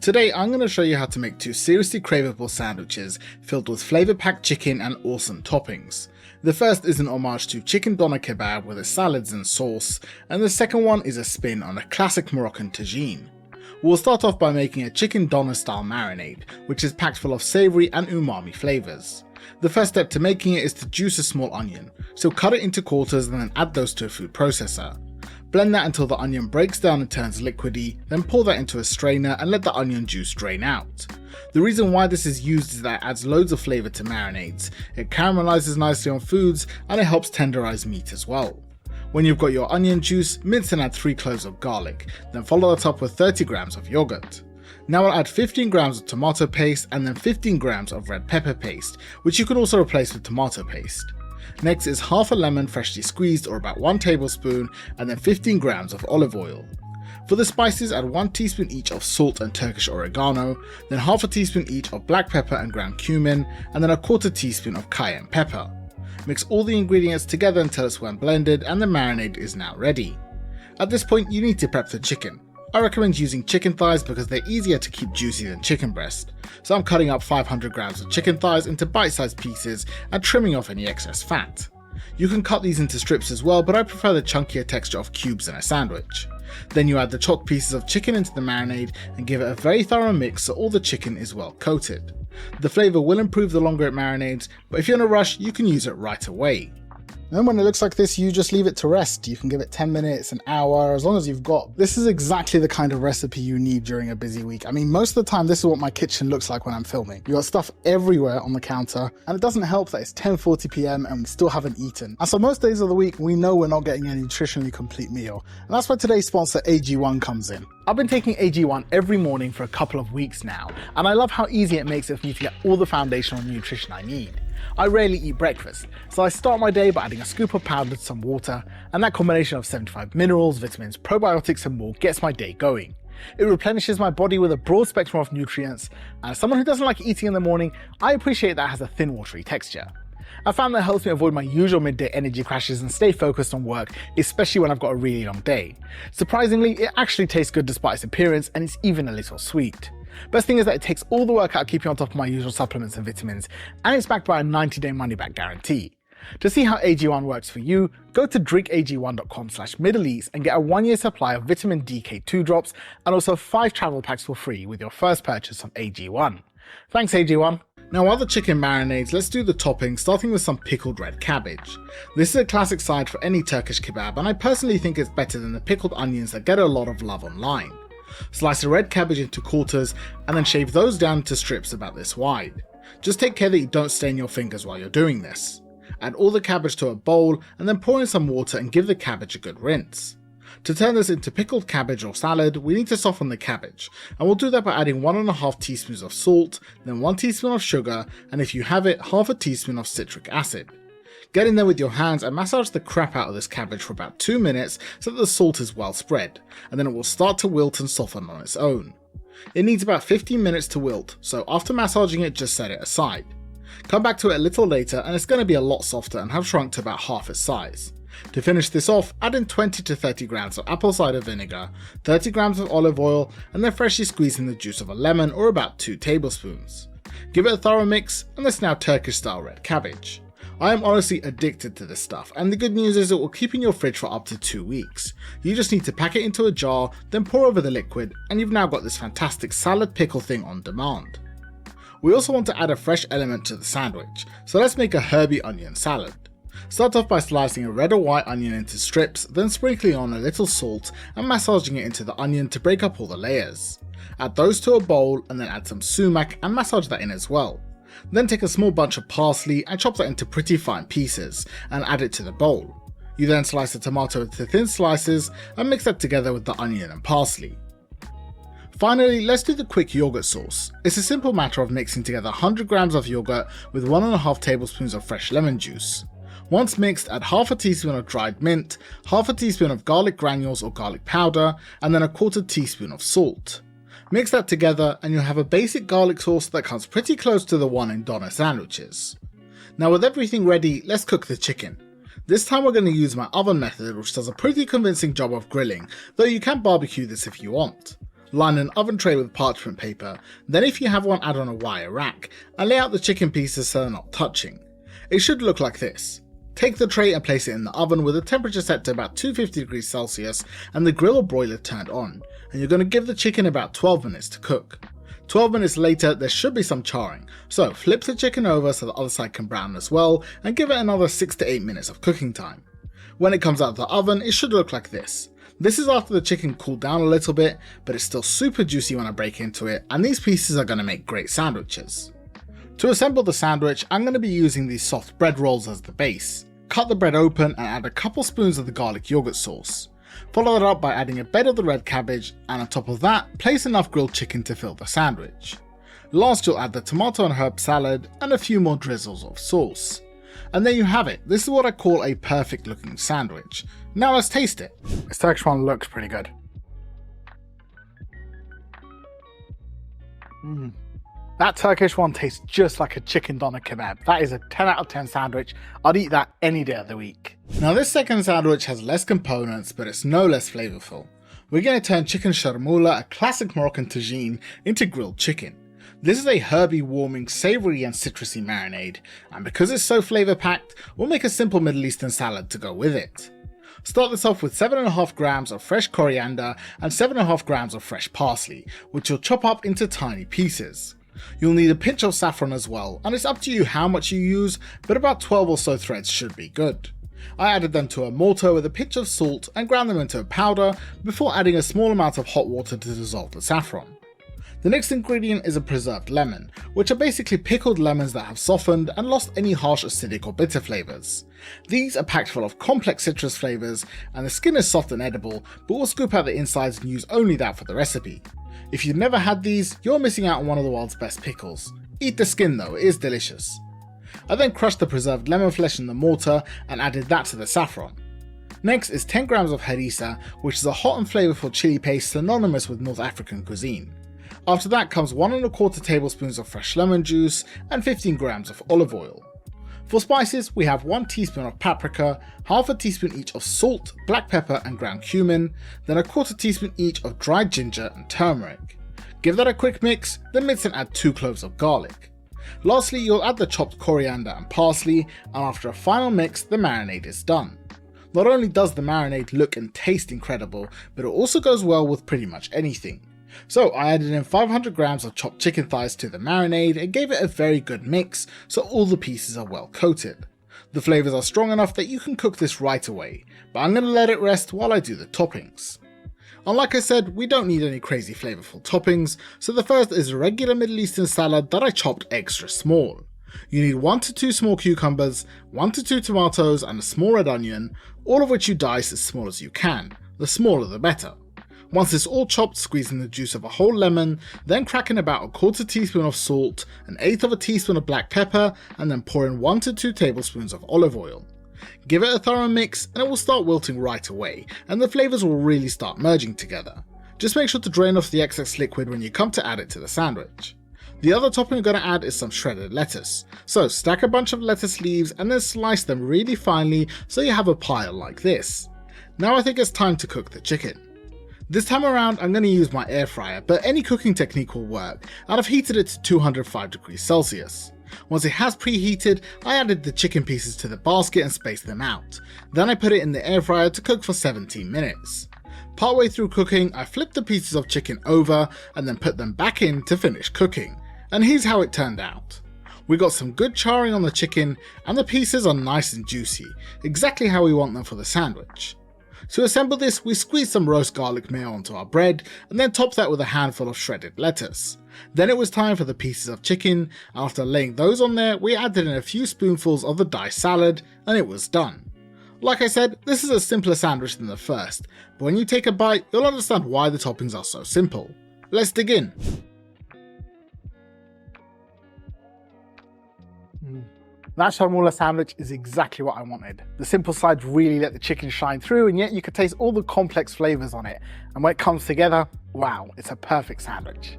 Today I'm going to show you how to make two seriously craveable sandwiches filled with flavour-packed chicken and awesome toppings. The first is an homage to chicken doner kebab with its salads and sauce, and the second one is a spin on a classic Moroccan tagine. We'll start off by making a chicken doner style marinade, which is packed full of savoury and umami flavours. The first step to making it is to juice a small onion, so cut it into quarters and then add those to a food processor. Blend that until the onion breaks down and turns liquidy, then pour that into a strainer and let the onion juice drain out. The reason why this is used is that it adds loads of flavour to marinades, it caramelizes nicely on foods, and it helps tenderize meat as well. When you've got your onion juice, mince and add 3 cloves of garlic, then follow that up with 30 grams of yogurt. Now I'll add 15 grams of tomato paste and then 15 grams of red pepper paste, which you can also replace with tomato paste. Next is half a lemon freshly squeezed or about 1 tablespoon, and then 15 grams of olive oil. For the spices, add 1 teaspoon each of salt and Turkish oregano, then half a teaspoon each of black pepper and ground cumin, and then a quarter teaspoon of cayenne pepper. Mix all the ingredients together until it's well blended and the marinade is now ready. At this point you need to prep the chicken. I recommend using chicken thighs because they're easier to keep juicy than chicken breast, so I'm cutting up 500 grams of chicken thighs into bite-sized pieces and trimming off any excess fat. You can cut these into strips as well, but I prefer the chunkier texture of cubes in a sandwich. Then you add the chopped pieces of chicken into the marinade and give it a very thorough mix so all the chicken is well coated. The flavour will improve the longer it marinates, but if you're in a rush you can use it right away. Then when it looks like this, you just leave it to rest. You can give it 10 minutes, an hour, as long as you've got. This is exactly the kind of recipe you need during a busy week. I mean, most of the time this is what my kitchen looks like when I'm filming. You got stuff everywhere on the counter, and it doesn't help that it's 10:40 PM and we still haven't eaten. And so most days of the week, we know we're not getting a nutritionally complete meal. And that's where today's sponsor AG1 comes in. I've been taking AG1 every morning for a couple of weeks now, and I love how easy it makes it for me to get all the foundational nutrition I need. I rarely eat breakfast, so I start my day by adding a scoop of powder to some water, and that combination of 75 minerals, vitamins, probiotics and more gets my day going. It replenishes my body with a broad spectrum of nutrients, and as someone who doesn't like eating in the morning, I appreciate that it has a thin watery texture. I found that helps me avoid my usual midday energy crashes and stay focused on work, especially when I've got a really long day. Surprisingly, it actually tastes good despite its appearance, and it's even a little sweet. Best thing is that it takes all the work out of keeping on top of my usual supplements and vitamins, and it's backed by a 90-day money-back guarantee. To see how AG1 works for you, go to drinkag1.com/MiddleEast and get a 1-year supply of vitamin DK2 drops and also 5 travel packs for free with your first purchase of AG1. Thanks AG1. Now while the chicken marinades, let's do the toppings, starting with some pickled red cabbage. This is a classic side for any Turkish kebab, and I personally think it's better than the pickled onions that get a lot of love online. Slice the red cabbage into quarters and then shave those down into strips about this wide. Just take care that you don't stain your fingers while you're doing this. Add all the cabbage to a bowl and then pour in some water and give the cabbage a good rinse. To turn this into pickled cabbage or salad, we need to soften the cabbage, and we'll do that by adding 1.5 teaspoons of salt, then 1 teaspoon of sugar, and if you have it, half a teaspoon of citric acid. Get in there with your hands and massage the crap out of this cabbage for about 2 minutes so that the salt is well spread, and then it will start to wilt and soften on its own. It needs about 15 minutes to wilt, so after massaging it, just set it aside. Come back to it a little later and it's going to be a lot softer and have shrunk to about half its size. To finish this off, add in 20 to 30 grams of apple cider vinegar, 30 grams of olive oil, and then freshly squeeze in the juice of a lemon or about 2 tablespoons. Give it a thorough mix, and that's now Turkish style red cabbage. I am honestly addicted to this stuff, and the good news is it will keep in your fridge for up to 2 weeks. You just need to pack it into a jar, then pour over the liquid, and you've now got this fantastic salad pickle thing on demand. We also want to add a fresh element to the sandwich, so let's make a herby onion salad. Start off by slicing a red or white onion into strips, then sprinkling on a little salt and massaging it into the onion to break up all the layers. Add those to a bowl and then add some sumac and massage that in as well. Then take a small bunch of parsley and chop that into pretty fine pieces and add it to the bowl. You then slice the tomato into thin slices and mix that together with the onion and parsley. Finally, let's do the quick yogurt sauce. It's a simple matter of mixing together 100 grams of yogurt with 1.5 tablespoons of fresh lemon juice. Once mixed, add half a teaspoon of dried mint, half a teaspoon of garlic granules or garlic powder, and then a quarter teaspoon of salt. Mix that together and you'll have a basic garlic sauce that comes pretty close to the one in doner sandwiches. Now with everything ready, let's cook the chicken. This time we're going to use my oven method, which does a pretty convincing job of grilling, though you can barbecue this if you want. Line an oven tray with parchment paper, then if you have one, add on a wire rack, and lay out the chicken pieces so they're not touching. It should look like this. Take the tray and place it in the oven with the temperature set to about 250 degrees Celsius and the grill or broiler turned on, and you're going to give the chicken about 12 minutes to cook. 12 minutes later there should be some charring, so flip the chicken over so the other side can brown as well and give it another 6 to 8 minutes of cooking time. When it comes out of the oven it should look like this. This is after the chicken cooled down a little bit, but it's still super juicy when I break into it, and these pieces are going to make great sandwiches. To assemble the sandwich, I'm going to be using these soft bread rolls as the base. Cut the bread open and add a couple spoons of the garlic yogurt sauce. Follow that up by adding a bed of the red cabbage, and on top of that, place enough grilled chicken to fill the sandwich. Last you'll add the tomato and herb salad and a few more drizzles of sauce. And there you have it. This is what I call a perfect looking sandwich. Now let's taste it. This Turkish one looks pretty good. That Turkish one tastes just like a chicken doner kebab. That is a 10 out of 10 sandwich. I'd eat that any day of the week. Now this second sandwich has less components, but it's no less flavorful. We're going to turn chicken sharmoula, a classic Moroccan tagine, into grilled chicken. This is a herby, warming, savoury and citrusy marinade, and because it's so flavour packed, we'll make a simple Middle Eastern salad to go with it. Start this off with 7.5 grams of fresh coriander and 7.5 grams of fresh parsley, which you'll chop up into tiny pieces. You'll need a pinch of saffron as well, and it's up to you how much you use, but about 12 or so threads should be good. I added them to a mortar with a pinch of salt and ground them into a powder before adding a small amount of hot water to dissolve the saffron. The next ingredient is a preserved lemon, which are basically pickled lemons that have softened and lost any harsh acidic or bitter flavours. These are packed full of complex citrus flavours, and the skin is soft and edible, but we'll scoop out the insides and use only that for the recipe. If you've never had these, you're missing out on one of the world's best pickles. Eat the skin though, it is delicious. I then crushed the preserved lemon flesh in the mortar and added that to the saffron. Next is 10 grams of harissa, which is a hot and flavourful chili paste synonymous with North African cuisine. After that comes 1¼ tablespoons of fresh lemon juice and 15 grams of olive oil. For spices, we have 1 teaspoon of paprika, half a teaspoon each of salt, black pepper and ground cumin, then a 1/4 teaspoon each of dried ginger and turmeric. Give that a quick mix, then mince and add 2 cloves of garlic. Lastly, you'll add the chopped coriander and parsley, and after a final mix, the marinade is done. Not only does the marinade look and taste incredible, but it also goes well with pretty much anything. So I added in 500 grams of chopped chicken thighs to the marinade and gave it a very good mix so all the pieces are well coated. The flavours are strong enough that you can cook this right away, but I'm going to let it rest while I do the toppings. And like I said, we don't need any crazy flavourful toppings, so the first is a regular Middle Eastern salad that I chopped extra small. You need 1 to 2 small cucumbers, 1 to 2 tomatoes and a small red onion, all of which you dice as small as you can, the smaller the better. Once it's all chopped, squeeze in the juice of a whole lemon, then crack in about a 1/4 teaspoon of salt, 1/8 teaspoon of black pepper, and then pour in 1 to 2 tablespoons of olive oil. Give it a thorough mix and it will start wilting right away, and the flavours will really start merging together. Just make sure to drain off the excess liquid when you come to add it to the sandwich. The other topping we're going to add is some shredded lettuce. So stack a bunch of lettuce leaves and then slice them really finely so you have a pile like this. Now I think it's time to cook the chicken. This time around I'm going to use my air fryer, but any cooking technique will work, and I've heated it to 205 degrees Celsius. Once it has preheated, I added the chicken pieces to the basket and spaced them out. Then I put it in the air fryer to cook for 17 minutes. Partway through cooking, I flipped the pieces of chicken over and then put them back in to finish cooking. And here's how it turned out. We got some good charring on the chicken and the pieces are nice and juicy, exactly how we want them for the sandwich. To assemble this, we squeezed some roast garlic mayo onto our bread and then topped that with a handful of shredded lettuce. Then it was time for the pieces of chicken, and after laying those on there, we added in a few spoonfuls of the diced salad and it was done. Like I said, this is a simpler sandwich than the first, but when you take a bite, you'll understand why the toppings are so simple. Let's dig in. That sharmoula sandwich is exactly what I wanted. The simple sides really let the chicken shine through, and yet you could taste all the complex flavours on it. And when it comes together, wow, it's a perfect sandwich.